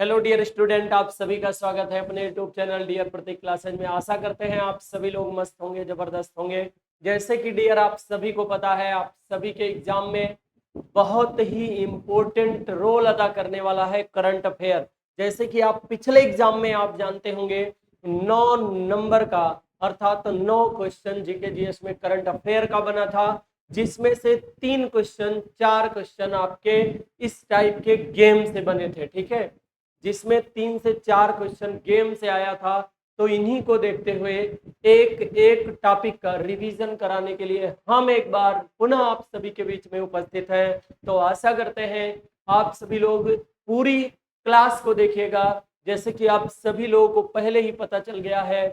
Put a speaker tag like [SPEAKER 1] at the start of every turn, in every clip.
[SPEAKER 1] Hello dear student, आप सभी का स्वागत है अपने यूट्यूब चैनल डियर प्रतीक क्लासेज में। आशा करते हैं आप सभी लोग मस्त होंगे, जबरदस्त होंगे। जैसे कि डियर आप सभी को पता है, आप सभी के एग्जाम में बहुत ही इम्पोर्टेंट रोल अदा करने वाला है करंट अफेयर। जैसे कि आप पिछले एग्जाम में आप जानते होंगे 9 नंबर का अर्थात 9 क्वेश्चन जीके जीएस में करंट अफेयर का बना था, जिसमें से 3 क्वेश्चन 4 क्वेश्चन आपके इस टाइप के गेम से बने थे। ठीक है, जिसमें 3 से 4 क्वेश्चन गेम से आया था। तो इन्हीं को देखते हुए एक एक टॉपिक का रिवीजन कराने के लिए हम एक बार पुनः आप सभी के बीच में उपस्थित हैं। तो आशा करते हैं आप सभी लोग पूरी क्लास को देखिएगा। जैसे कि आप सभी लोगों को पहले ही पता चल गया है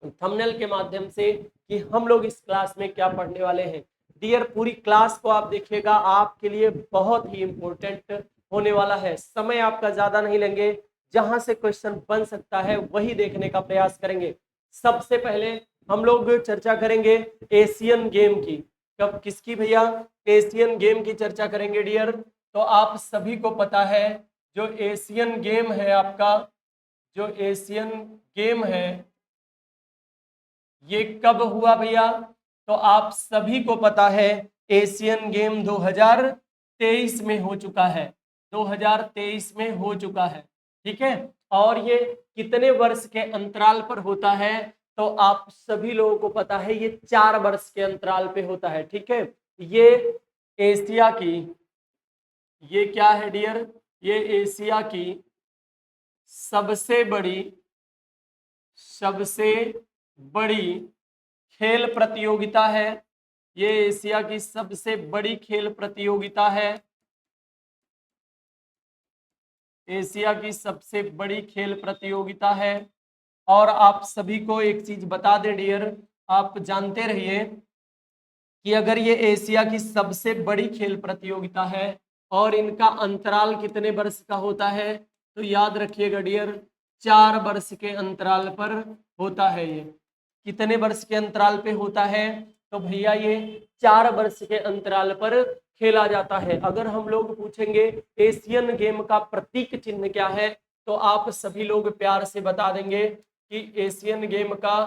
[SPEAKER 1] थंबनेल के माध्यम से कि हम लोग इस क्लास में क्या पढ़ने वाले हैं। डियर, पूरी क्लास को आप देखिएगा, आपके लिए बहुत ही इंपॉर्टेंट होने वाला है। समय आपका ज्यादा नहीं लेंगे, जहां से क्वेश्चन बन सकता है वही देखने का प्रयास करेंगे। सबसे पहले हम लोग चर्चा करेंगे एशियन गेम की। कब किसकी भैया? एशियन गेम की चर्चा करेंगे डियर। तो आप सभी को पता है जो एशियन गेम है आपका, जो एशियन गेम है ये कब हुआ भैया? तो आप सभी को पता है एशियन गेम 2023 में हो चुका है। 2023 में हो चुका है। ठीक है, और ये कितने वर्ष के अंतराल पर होता है? तो आप सभी लोगों को पता है ये 4 वर्ष के अंतराल पे होता है। ठीक है, ये एशिया की, ये क्या है डियर? ये एशिया की सबसे बड़ी खेल प्रतियोगिता है। ये एशिया की सबसे बड़ी खेल प्रतियोगिता है। एशिया की सबसे बड़ी खेल प्रतियोगिता है। और आप सभी को एक चीज बता दें डियर, आप जानते रहिए कि अगर ये एशिया की सबसे बड़ी खेल प्रतियोगिता है और इनका अंतराल कितने वर्ष का होता है, तो याद रखिएगा डियर 4 वर्ष के अंतराल पर होता है। ये कितने वर्ष के अंतराल पे होता है? तो भैया ये 4 वर्ष के अंतराल पर खेला जाता है। अगर हम लोग पूछेंगे एशियन गेम का प्रतीक चिन्ह क्या है, तो आप सभी लोग प्यार से बता देंगे कि एशियन गेम का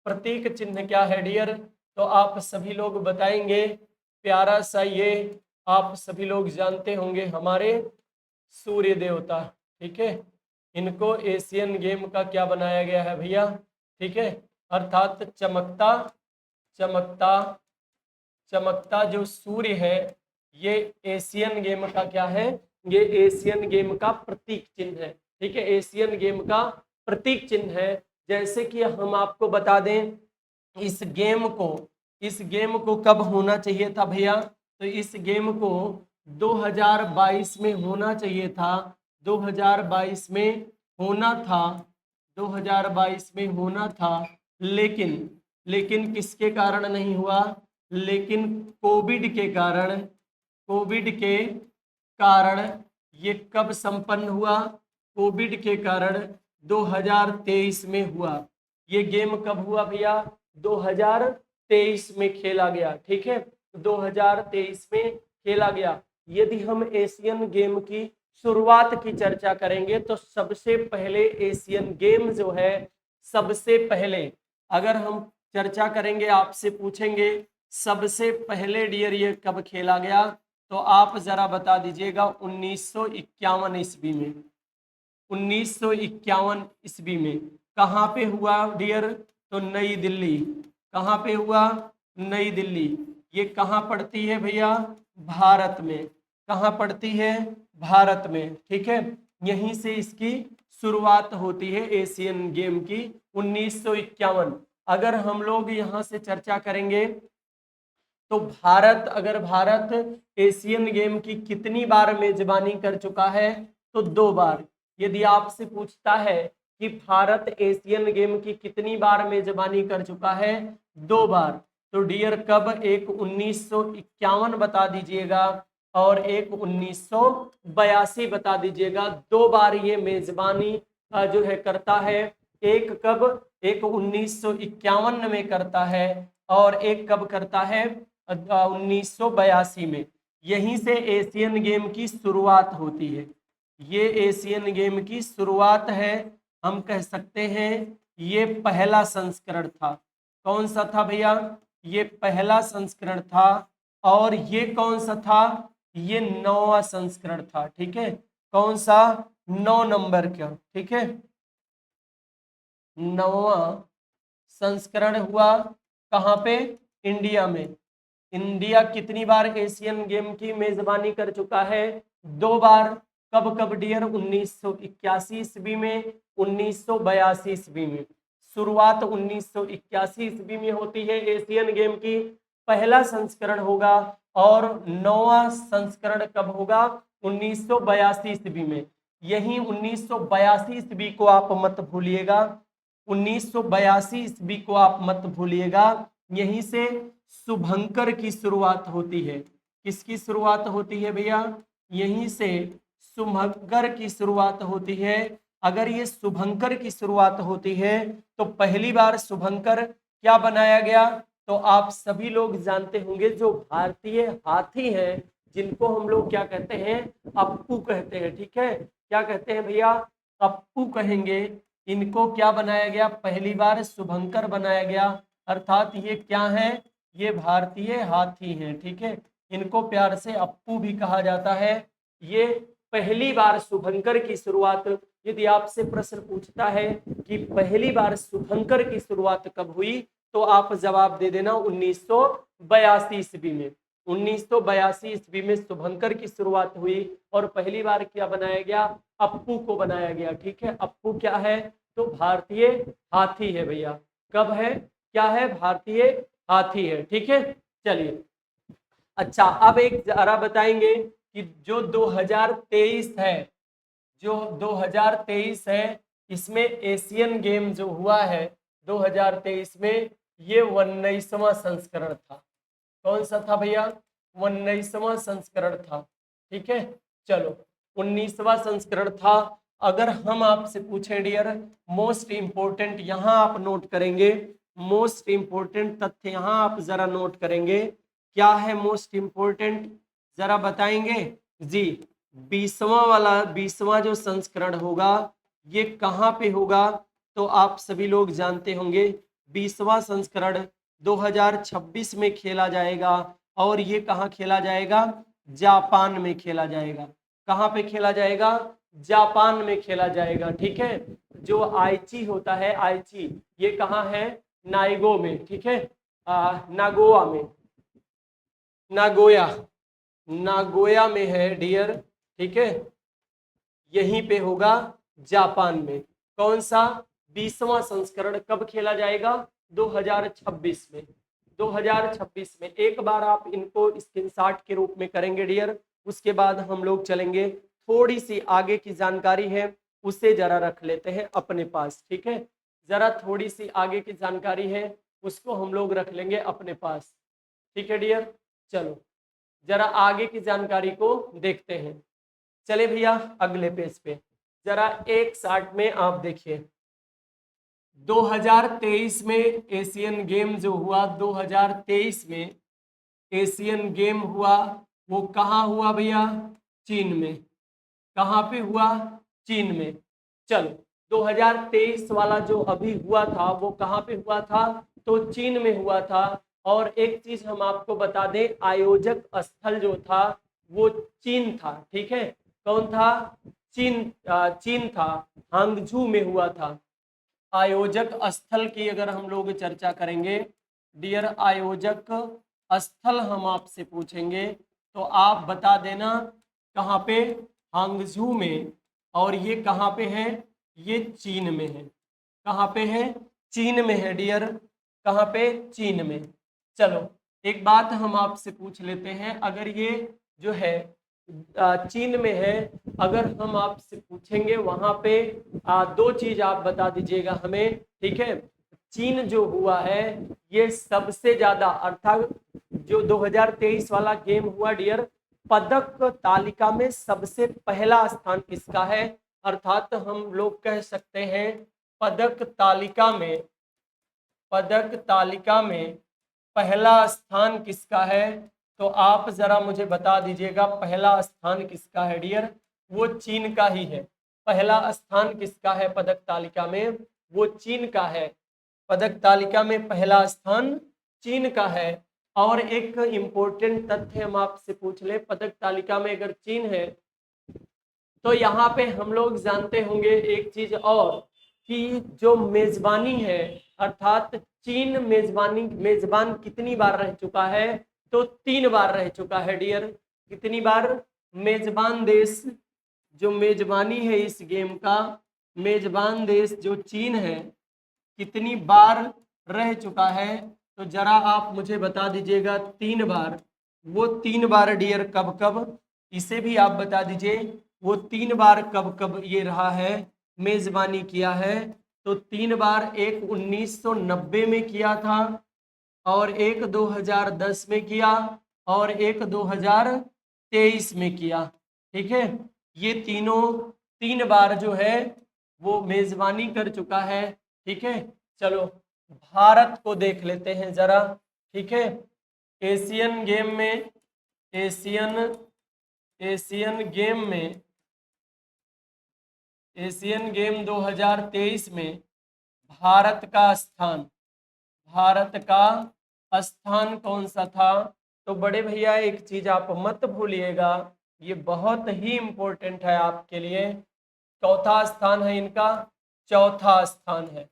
[SPEAKER 1] प्रतीक चिन्ह क्या है डियर। तो आप सभी लोग बताएंगे प्यारा सा, ये आप सभी लोग जानते होंगे हमारे सूर्य देवता। ठीक है, इनको एशियन गेम का क्या बनाया गया है भैया? ठीक है, अर्थात चमकता चमकता चमकता जो सूर्य है, ये एशियन गेम का क्या है? ये एशियन गेम का प्रतीक चिन्ह है। ठीक है, एशियन गेम का प्रतीक चिन्ह है। जैसे कि हम आपको बता दें इस गेम को कब होना चाहिए था भैया? तो इस गेम को 2022 में होना चाहिए था। 2022 में होना था। 2022 में होना था, लेकिन किसके कारण नहीं हुआ? लेकिन कोविड के कारण ये कब संपन्न हुआ? कोविड के कारण 2023 में हुआ। ये गेम कब हुआ भैया? 2023 में खेला गया। ठीक है, 2023 में खेला गया। यदि हम एशियन गेम की शुरुआत की चर्चा करेंगे तो सबसे पहले एशियन गेम जो है, सबसे पहले अगर हम चर्चा करेंगे, आपसे पूछेंगे सबसे पहले डियर ये कब खेला गया, तो आप जरा बता दीजिएगा 1951 ईस्वी में। 1951 ईस्वी में कहाँ पे हुआ डियर? तो नई दिल्ली। कहाँ पे हुआ? नई दिल्ली। ये कहाँ पड़ती है भैया? भारत में। कहाँ पड़ती है? भारत में। ठीक है, यहीं से इसकी शुरुआत होती है एशियन गेम की, 1951। अगर हम लोग यहाँ से चर्चा करेंगे तो भारत एशियन गेम की कितनी बार मेजबानी कर चुका है? तो 2 बार। यदि आपसे पूछता है कि भारत एशियन गेम की कितनी बार मेजबानी कर चुका है? 2 बार। तो डियर कब? एक 1951 बता दीजिएगा और एक 1982 बता दीजिएगा। 2 बार ये मेजबानी जो है करता है। एक कब? एक 1951 में करता है और एक कब करता है? 1982 में। यहीं से एशियन गेम की शुरुआत होती है। ये एशियन गेम की शुरुआत है, हम कह सकते हैं ये पहला संस्करण था। कौन सा था भैया? ये पहला संस्करण था। और ये कौन सा था? ये 9वां संस्करण था। ठीक है, कौन सा? 9 नंबर का। ठीक है, 9वां संस्करण हुआ। कहाँ पे? इंडिया में। इंडिया कितनी बार एशियन गेम की मेजबानी कर चुका है? 2 बार। कब कब डियर? 1981 ईस्वी में, 1982 ईस्वी में। शुरुआत 1981 ईस्वी में होती है एशियन गेम की, पहला संस्करण होगा। और 9वां संस्करण कब होगा? 1982 ईस्वी में। यही 1982 ईस्वी को आप मत भूलिएगा, 1982 ईस्वी को आप मत भूलिएगा। यहीं से शुभंकर की शुरुआत होती है। किसकी शुरुआत होती है भैया? यहीं से शुभंकर की शुरुआत होती है। अगर ये शुभंकर की शुरुआत होती है तो पहली बार शुभंकर क्या बनाया गया? तो आप सभी लोग जानते होंगे, जो भारतीय हाथी हैं, जिनको हम लोग क्या कहते हैं? अप्पू कहते हैं। ठीक है, क्या कहते हैं भैया? अप्पू कहेंगे। इनको क्या बनाया गया? पहली बार शुभंकर बनाया गया। अर्थात ये क्या है? ये भारतीय हाथी हैं। ठीक है, इनको प्यार से अप्पू भी कहा जाता है। ये पहली बार शुभंकर की शुरुआत, यदि आपसे प्रश्न पूछता है कि पहली बार शुभंकर की शुरुआत कब हुई, तो आप जवाब दे देना 1982 ईस्वी में। 1982 ईस्वी में शुभंकर की शुरुआत हुई और पहली बार क्या बनाया गया? अप्पू को बनाया गया। ठीक है, अप्पू क्या है? तो भारतीय हाथी है भैया। कब है? क्या है? भारतीय हाथी है। ठीक है, चलिए। अच्छा, अब एक जरा बताएंगे कि जो 2023 है, जो 2023 है, इसमें एशियन गेम जो हुआ है 2023 में, ये 19वां संस्करण था। कौन सा था भैया? 19वां संस्करण था। ठीक है, चलो, 19वां संस्करण था। अगर हम आपसे पूछें डियर, मोस्ट इंपोर्टेंट यहां आप नोट करेंगे, मोस्ट इंपोर्टेंट तथ्य यहां आप जरा नोट करेंगे। क्या है मोस्ट इंपोर्टेंट, जरा बताएंगे जी? 20वां जो संस्करण होगा, ये कहाँ पे होगा? तो आप सभी लोग जानते होंगे, 20वां संस्करण 2026 में खेला जाएगा। और ये कहाँ खेला जाएगा? जापान में खेला जाएगा। कहाँ पे खेला जाएगा? जापान में खेला जाएगा। ठीक है, जो आईची होता है, आईची, ये कहाँ है? नाइगो में। ठीक है, नागोया में, नागोया, नागोया में है डियर। ठीक है, यहीं पे होगा, जापान में। कौन सा? 20वां संस्करण कब खेला जाएगा? 2026 में। 2026 में। एक बार आप इनको स्क्रीनशॉट के रूप में करेंगे डियर, उसके बाद हम लोग चलेंगे। थोड़ी सी आगे की जानकारी है, उसे जरा रख लेते हैं अपने पास। ठीक है, जरा थोड़ी सी आगे की जानकारी है, उसको हम लोग रख लेंगे अपने पास। ठीक है डियर, चलो जरा आगे की जानकारी को देखते हैं। चले भैया अगले पेज पे, जरा एक साथ में आप देखिए। 2023 में एशियन गेम जो हुआ, 2023 में एशियन गेम हुआ, वो कहाँ हुआ भैया? चीन में। कहाँ पे हुआ? चीन में। चलो, 2023 वाला जो अभी हुआ था वो कहाँ पे हुआ था? तो चीन में हुआ था। और एक चीज हम आपको बता दें, आयोजक स्थल जो था वो चीन था। ठीक है, कौन था? चीन था, हांगझू में हुआ था। आयोजक स्थल की अगर हम लोग चर्चा करेंगे डियर, आयोजक स्थल हम आपसे पूछेंगे तो आप बता देना कहाँ पे? हांगझू में। और ये कहाँ पे है? ये चीन में है। कहाँ पे है? चीन में है डियर। कहाँ पे? चीन में। चलो, एक बात हम आपसे पूछ लेते हैं, अगर ये जो है चीन में है, अगर हम आपसे पूछेंगे वहां पे दो चीज आप बता दीजिएगा हमें। ठीक है, चीन जो हुआ है ये सबसे ज्यादा, अर्थात जो 2023 वाला गेम हुआ डियर, पदक तालिका में सबसे पहला स्थान किसका है? अर्थात हम लोग कह सकते हैं पदक तालिका में, पदक तालिका में पहला स्थान किसका है? तो आप जरा मुझे बता दीजिएगा पहला स्थान किसका है डियर? वो चीन का ही है। पहला स्थान किसका है पदक तालिका में? वो चीन का है। पदक तालिका में पहला स्थान चीन का है। और एक इम्पोर्टेंट तथ्य हम आपसे पूछ ले, पदक तालिका में अगर चीन है तो यहाँ पे हम लोग जानते होंगे एक चीज और, कि जो मेजबानी है, अर्थात चीन मेजबान कितनी बार रह चुका है? तो 3 बार रह चुका है डियर। कितनी बार? मेजबान देश जो मेजबानी है इस गेम का, मेजबान देश जो चीन है, कितनी बार रह चुका है? तो जरा आप मुझे बता दीजिएगा। 3 बार। वो 3 बार डियर कब कब, इसे भी आप बता दीजिए। वो 3 बार कब कब ये रहा है, मेजबानी किया है? तो 3 बार, एक 1990 में किया था, और एक 2010 में किया, और एक 2023 में किया। ठीक है, ये तीनों 3 बार जो है वो मेजबानी कर चुका है। ठीक है, चलो भारत को देख लेते हैं जरा। ठीक है, एशियन गेम में, एशियन गेम में, एशियन गेम 2023 में भारत का स्थान, भारत का स्थान कौन सा था? तो बड़े भैया एक चीज आप मत भूलिएगा, ये बहुत ही इंपॉर्टेंट है आपके लिए। चौथा स्थान है इनका, चौथा स्थान है,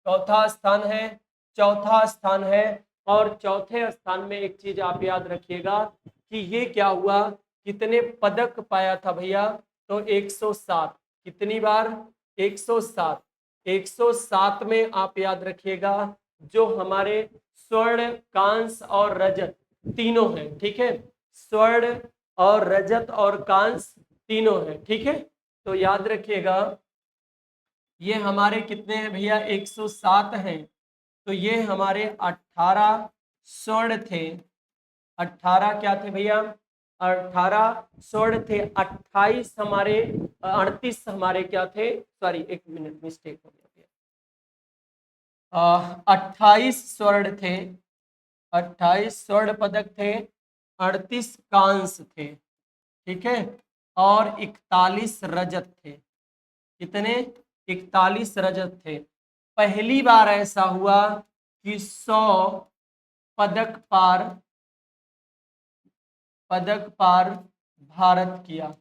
[SPEAKER 1] चौथा स्थान है, चौथा स्थान है। और चौथे स्थान में एक चीज आप याद रखिएगा कि ये क्या हुआ, कितने पदक पाया था भैया? तो 107। कितनी बार? 107। 107 में आप याद रखिएगा, जो हमारे स्वर्ण, कांस्य और रजत तीनों हैं। ठीक है, स्वर्ण और रजत और कांस्य तीनों हैं। ठीक है, तो याद रखिएगा ये हमारे कितने हैं भैया? 107 हैं। तो ये हमारे 18 स्वर्ण थे। 18 क्या थे भैया? 18 स्वर्ण थे। 28 हमारे, 38 हमारे क्या थे? सॉरी, एक मिनट, मिस्टेक हो गया। 28 स्वर्ण थे, 28 स्वर्ण पदक थे, 38 कांस्य थे। ठीक है, और 41 रजत थे। कितने? 41 रजत थे। पहली बार ऐसा हुआ कि 100 पदक पार, पदक पार भारत किया।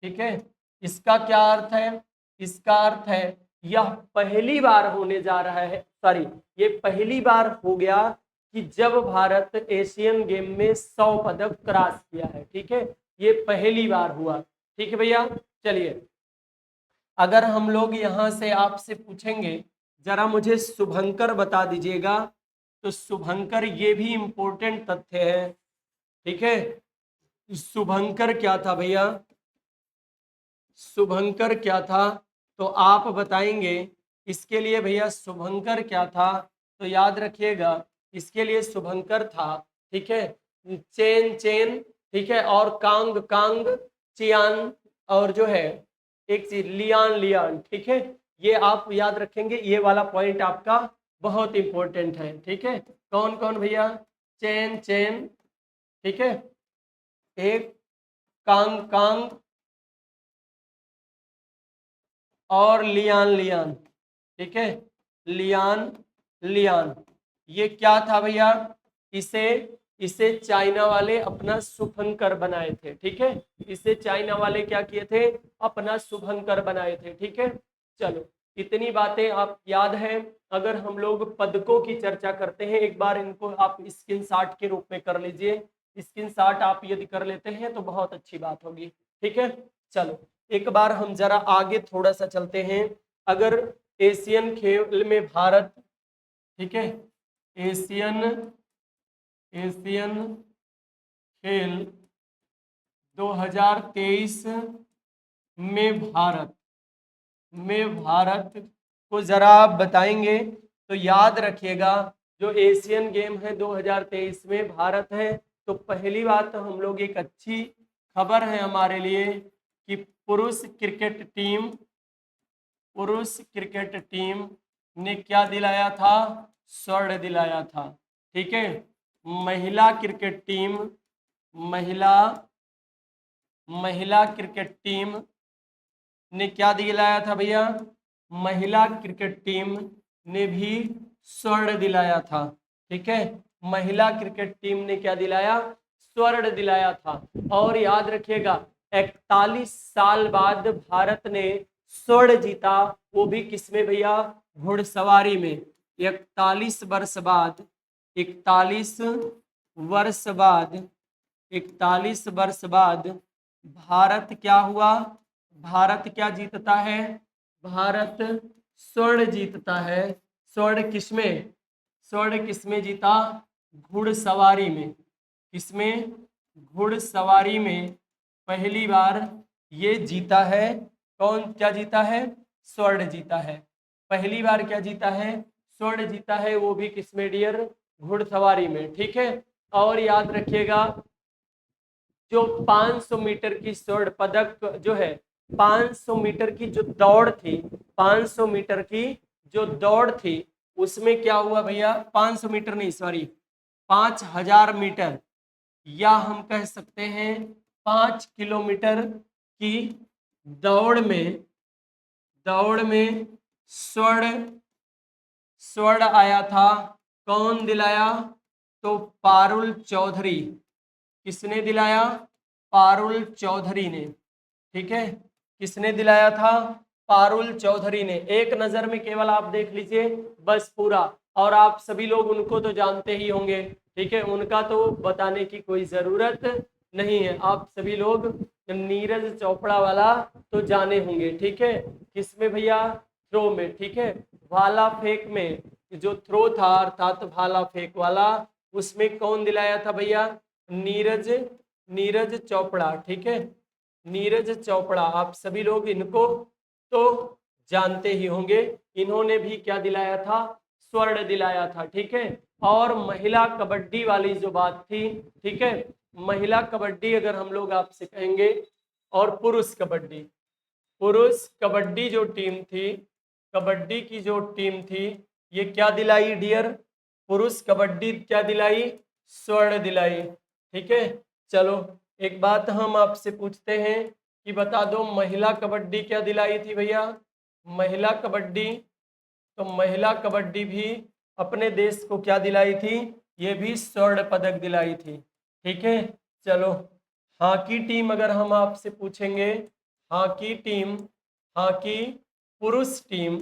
[SPEAKER 1] ठीक है, इसका क्या अर्थ है? इसका अर्थ है यह पहली बार होने जा रहा है, सॉरी, ये पहली बार हो गया कि जब भारत एशियन गेम में 100 पदक क्रॉस किया है। ठीक है, ये पहली बार हुआ। ठीक है भैया, चलिए अगर हम लोग यहाँ से आपसे पूछेंगे, जरा मुझे शुभंकर बता दीजिएगा। तो शुभंकर, ये भी इंपॉर्टेंट तथ्य है। ठीक है, शुभंकर क्या था भैया? शुभंकर क्या था? तो आप बताएंगे इसके लिए भैया शुभंकर क्या था? तो याद रखिएगा इसके लिए शुभंकर था, ठीक है, चेन चेन, ठीक है, और कांग कांग, चियान, और जो है एक चीज लियान लियान। ठीक है, ये आप याद रखेंगे, ये वाला पॉइंट आपका बहुत इंपॉर्टेंट है। ठीक है, कौन कौन भैया? चेन चेन, ठीक है, एक कांग कांग, और लियान लियान। ठीक है, लियान लियान, ये क्या था भैया? इसे इसे चाइना वाले अपना शुभंकर बनाए थे। ठीक है, इसे चाइना वाले क्या किए थे? अपना शुभंकर बनाए थे। ठीक है, चलो इतनी बातें आप याद है। अगर हम लोग पदकों की चर्चा करते हैं, एक बार इनको आप स्क्रीनशॉट के रूप में कर लीजिए। स्क्रीनशॉट आप यदि कर लेते हैं तो बहुत अच्छी बात होगी। ठीक है, चलो एक बार हम जरा आगे थोड़ा सा चलते हैं। अगर एशियन खेल में भारत, ठीक है, एशियन एशियन खेल 2023 में भारत को जरा आप बताएंगे। तो याद रखिएगा जो एशियन गेम है 2023 में भारत है। तो पहली बात तो हम लोग, एक अच्छी खबर है हमारे लिए कि पुरुष क्रिकेट टीम ने क्या दिलाया था? स्वर्ण दिलाया था। ठीक है, महिला क्रिकेट टीम, महिला क्रिकेट टीम ने क्या दिलाया था भैया? महिला क्रिकेट टीम ने भी स्वर्ण दिलाया था। ठीक है, महिला क्रिकेट टीम ने क्या दिलाया? स्वर्ण दिलाया था। और याद रखिएगा 41 साल बाद भारत ने स्वर्ण जीता, वो भी किसमें भैया? घुड़सवारी में। 41 वर्ष बाद, 41 वर्ष बाद, 41 वर्ष बाद भारत क्या हुआ? भारत क्या जीतता है? भारत स्वर्ण जीतता है। स्वर्ण किसमें? स्वर्ण किसमें जीता? घुड़सवारी में। किसमें? घुड़सवारी में पहली बार ये जीता है। कौन क्या जीता है? स्वर्ण जीता है। पहली बार क्या जीता है? स्वर्ण जीता है, वो भी किसमें डियर? घुड़सवारी में। ठीक है, और याद रखिएगा जो 500 मीटर की स्वर्ण पदक जो है, 500 मीटर की जो दौड़ थी, 500 मीटर की जो दौड़ थी, उसमें क्या हुआ भैया? 500 मीटर नहीं, सॉरी, 5000 मीटर, या हम कह सकते हैं 5 किलोमीटर की दौड़ में स्वर्ण स्वर्ण आया था। कौन दिलाया? तो पारुल चौधरी। किसने दिलाया? पारुल चौधरी ने। ठीक है, किसने दिलाया था? पारुल चौधरी ने। एक नजर में केवल आप देख लीजिए बस पूरा, और आप सभी लोग उनको तो जानते ही होंगे। ठीक है, उनका तो बताने की कोई जरूरत नहीं है। आप सभी लोग नीरज चोपड़ा वाला तो जाने होंगे। ठीक है, किसमें भैया? थ्रो में। ठीक है, भाला फेंक में जो थ्रो था अर्थात भाला फेंक वाला, उसमें कौन दिलाया था भैया? नीरज चोपड़ा। ठीक है, नीरज चोपड़ा, आप सभी लोग इनको तो जानते ही होंगे। इन्होंने भी क्या दिलाया था? स्वर्ण दिलाया था। ठीक है, और महिला कबड्डी वाली जो बात थी, ठीक है, महिला कबड्डी अगर हम लोग आपसे कहेंगे, और पुरुष कबड्डी जो टीम थी, कबड्डी की जो टीम थी, ये क्या दिलाई डियर? पुरुष कबड्डी क्या दिलाई? स्वर्ण दिलाई। ठीक है, चलो एक बात हम आपसे पूछते हैं कि बता दो महिला कबड्डी क्या दिलाई थी भैया? महिला कबड्डी, तो महिला कबड्डी भी अपने देश को क्या दिलाई थी? ये भी स्वर्ण पदक दिलाई थी। ठीक है, चलो हॉकी टीम अगर हम आपसे पूछेंगे, हॉकी टीम, हॉकी पुरुष टीम,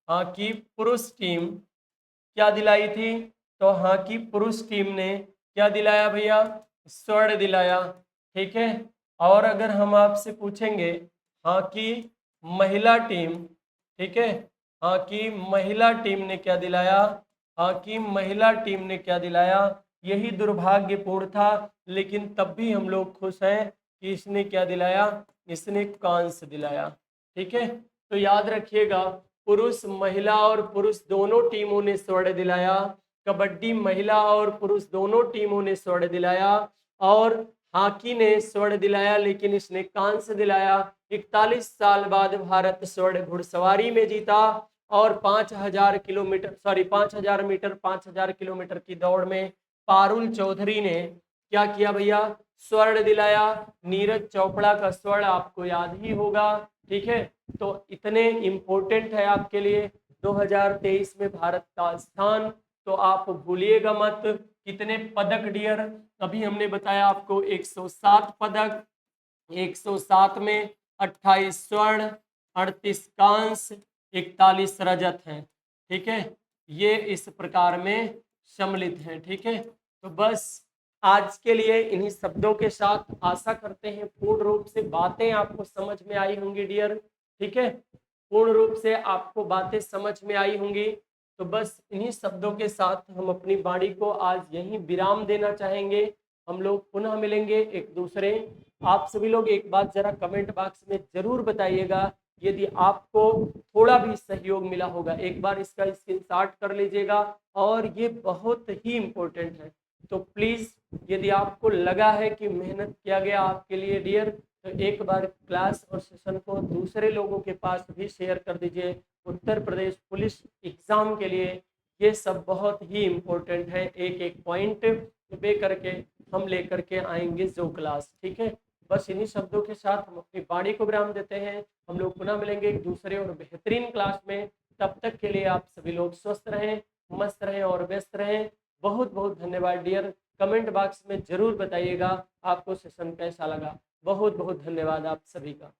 [SPEAKER 1] हॉकी पुरुष टीम क्या दिलाई थी? तो हॉकी पुरुष टीम ने क्या दिलाया भैया? स्वर्ण दिलाया। ठीक है, और अगर हम आपसे पूछेंगे हॉकी महिला टीम, ठीक है, हॉकी महिला टीम ने क्या दिलाया? हॉकी महिला टीम ने क्या दिलाया? यही दुर्भाग्यपूर्ण था, लेकिन तब भी हम लोग खुश हैं कि इसने क्या दिलाया? इसने कांस्य दिलाया। ठीक है, तो याद रखिएगा पुरुष महिला और पुरुष दोनों टीमों ने स्वर्ण दिलाया। कबड्डी महिला और पुरुष दोनों टीमों ने स्वर्ण दिलाया, और हॉकी ने स्वर्ण दिलाया, लेकिन इसने कांस्य दिलाया। 41 साल बाद भारत स्वर्ण घुड़सवारी में जीता, और 5000 किलोमीटर, सॉरी 5000 मीटर, 5000 किलोमीटर की दौड़ में पारुल चौधरी ने क्या किया भैया? स्वर्ण दिलाया। नीरज चोपड़ा का स्वर्ण आपको याद ही होगा। ठीक है, तो इतने इम्पोर्टेंट है आपके लिए 2023 में भारत का स्थान, तो आप भूलिएगा मत। कितने पदक डियर? अभी हमने बताया आपको 107 पदक, 107 में 28 स्वर्ण, 38 कांस्य, 41 रजत हैं। ठीक है, ये इस प्रकार में सम्मिलित हैं। ठीक है, तो बस आज के लिए इन्हीं शब्दों के साथ आशा करते हैं पूर्ण रूप से बातें आपको समझ में आई होंगी डियर। ठीक है, पूर्ण रूप से आपको बातें समझ में आई होंगी। तो बस इन्हीं शब्दों के साथ हम अपनी वाणी को आज यहीं विराम देना चाहेंगे। हम लोग पुनः मिलेंगे एक दूसरे। आप सभी लोग एक बात जरा कमेंट बॉक्स में जरूर बताइएगा, यदि आपको थोड़ा भी सहयोग मिला होगा, एक बार इसका स्क्रीनशॉट कर लीजिएगा, और ये बहुत ही इम्पोर्टेंट है। तो प्लीज़ यदि आपको लगा है कि मेहनत किया गया आपके लिए डियर, तो एक बार क्लास और सेशन को दूसरे लोगों के पास भी शेयर कर दीजिए। उत्तर प्रदेश पुलिस एग्ज़ाम के लिए ये सब बहुत ही इम्पोर्टेंट है। एक एक पॉइंट बे करके हम लेकर के आएंगे जो क्लास। ठीक है, बस इन्हीं शब्दों के साथ हम अपनी वाणी को विराम देते हैं। हम लोग पुनः मिलेंगे एक दूसरे और बेहतरीन क्लास में। तब तक के लिए आप सभी लोग स्वस्थ रहें, मस्त रहें और व्यस्त रहें। बहुत बहुत धन्यवाद डियर। कमेंट बॉक्स में जरूर बताइएगा आपको सेशन कैसा लगा। बहुत बहुत धन्यवाद आप सभी का।